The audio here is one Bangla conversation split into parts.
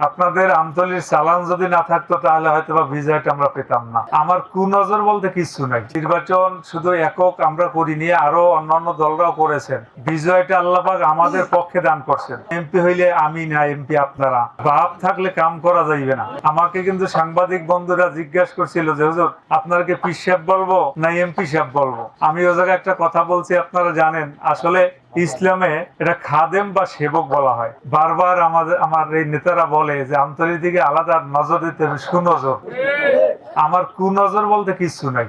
আপনাদের আন্তরিক চালান যদি না থাকতো তাহলে হয়তো বা বিজয়টা আমরা পেতাম না। আমার কুনজর বলতে কিছু নাই। নির্বাচন শুধু একক আমরা করিনি, আরো অন্যান্য দলরাও করেছেন। বিজয়টা আল্লাহ পাক আমাদের পক্ষে দান করছেন। এমপি হইলে আমি না, এমপি আপনারা। বাপ থাকলে কাম করা যাইবে না। আমাকে কিন্তু সাংবাদিক বন্ধুরা জিজ্ঞাসা করছিল যে হুজুর আপনাকে পীর সাহেব বলবো না এমপি সাহেব বলবো। আমি ও জায়গায় একটা কথা বলছি, আপনারা জানেন আসলে ইসলামে এটা খাদেম বা সেবক বলা হয়। বারবার আমার এই নেতারা বলে যে আন্তরিক দিকে আলাদা নজর দিতে হবে, সুনজর। আমার কুনজর বলতে কিছু নাই,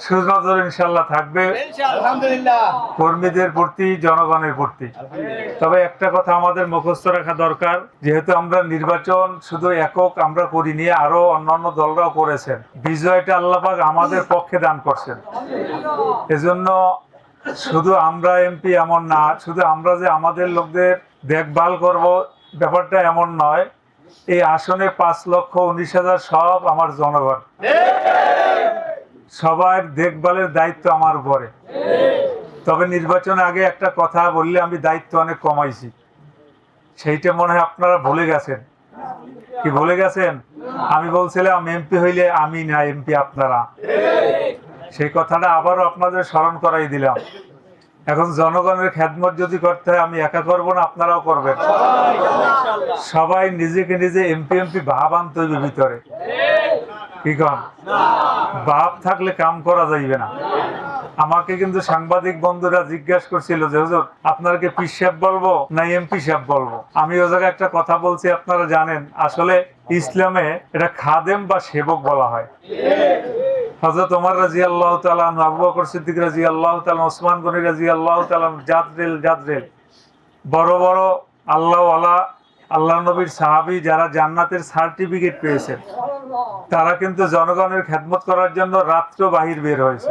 সুনজর ইনশাল্লাহ থাকবে কর্মীদের প্রতি, জনগণের প্রতি। তবে একটা কথা আমাদের মুখস্থ রাখা দরকার, যেহেতু আমরা নির্বাচন শুধু একক আমরা করিনি, আরো অন্যান্য দলরাও করেছেন। বিজয়টা আল্লাহ পাক আমাদের পক্ষে দান করছেন। এজন্য শুধু আমরা এমপি এমন না, শুধু আমরা যে আমাদের লোকদের দেখভাল করব ব্যাপারটা এমন নয়। এই আসনে 5,19,000 সব আমার জনগণ, সবার দেখভালের দায়িত্ব আমার উপরে। তবে নির্বাচনের আগে একটা কথা বললে আমি দায়িত্ব অনেক কমাইছি, সেইটা মনে হয় আপনারা ভুলে গেছেন। কি ভুলে গেছেন? আমি বলছিলাম এমপি হইলে আমি না, এমপি আপনারা। সেই কথাটা আবারও আপনাদের স্মরণ করাই দিলাম। এখন জনগণের খেদমত যদি করতে হয়, আমি একা করবো না, আপনারাও করবেন। সবাই নিজেকে নিজে এমপি ভাব আনতে হইবে ভিতরে। কি কন? বাপ থাকলে কাম করা যাইবে না। আমাকে কিন্তু সাংবাদিক বন্ধুরা জিজ্ঞাসা করছিল যে হুজুর আপনাকে পীর সাহেব বলবো না এমপি সাহেব বলবো। আমি ও জায়গায় একটা কথা বলছি, আপনারা জানেন আসলে ইসলামে এটা খাদেম বা সেবক বলা হয়। হযরত ওমর রাদিয়াল্লাহু তাআলা, আবু বকর সিদ্দিক রাদিয়াল্লাহু তাআলা, ওসমান গনি রাদিয়াল্লাহু তাআলা, জাদরেল বড় বড় আল্লাহওয়ালা, আল্লাহ নবীর সাহাবী যারা জান্নাতের সার্টিফিকেট পেয়েছেন, তারা কিন্তু জনগণের খেদমত করার জন্য রাত্র বাহির বের হয়েছে।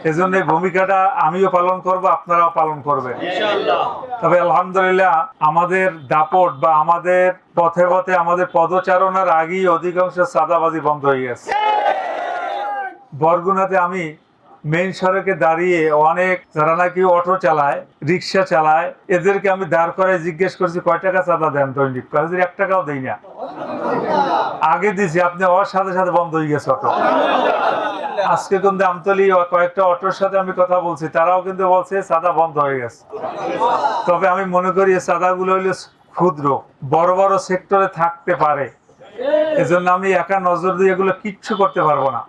এজন্য এই ভূমিকাটা আমিও পালন করব, আপনারাও পালন করবেন ইনশাআল্লাহ। তবে আলহামদুলিল্লাহ আমাদের দাপট বা আমাদের পথে পথে আমাদের পদচারণার আগেই অধিকাংশ চাঁদাবাজি বন্ধ হয়ে গেছে। বরগুনাতে আমি মেইন সড়কে দাঁড়িয়ে অনেক যারা নাকি অটো চালায়, রিক্সা চালায়, এদেরকে আমি দাঁড় করে জিজ্ঞেস করছি কয় টাকা চাঁদা দেন দৈনিক? 1 টাকাও দেই না। আগে দিছি, আপনি ওর সাথে সাথে বন্ধ হয়ে গেছে অটো। আজকে কিন্তু আমতলি কয়েকটা অটোর সাথে আমি কথা বলছি, তারাও কিন্তু বলছে চাঁদা বন্ধ হয়ে গেছে। তবে আমি মনে করি এই চাঁদাগুলো হইলে ক্ষুদ্র, বড় বড় সেক্টরে থাকতে পারে। এজন্য আমি একা নজর দিয়ে এগুলো কিচ্ছু করতে পারবো না।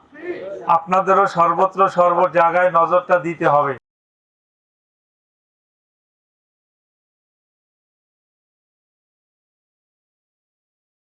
আপনাদেরও সর্বত্র সর্ব জায়গায় নজরটা দিতে হবে।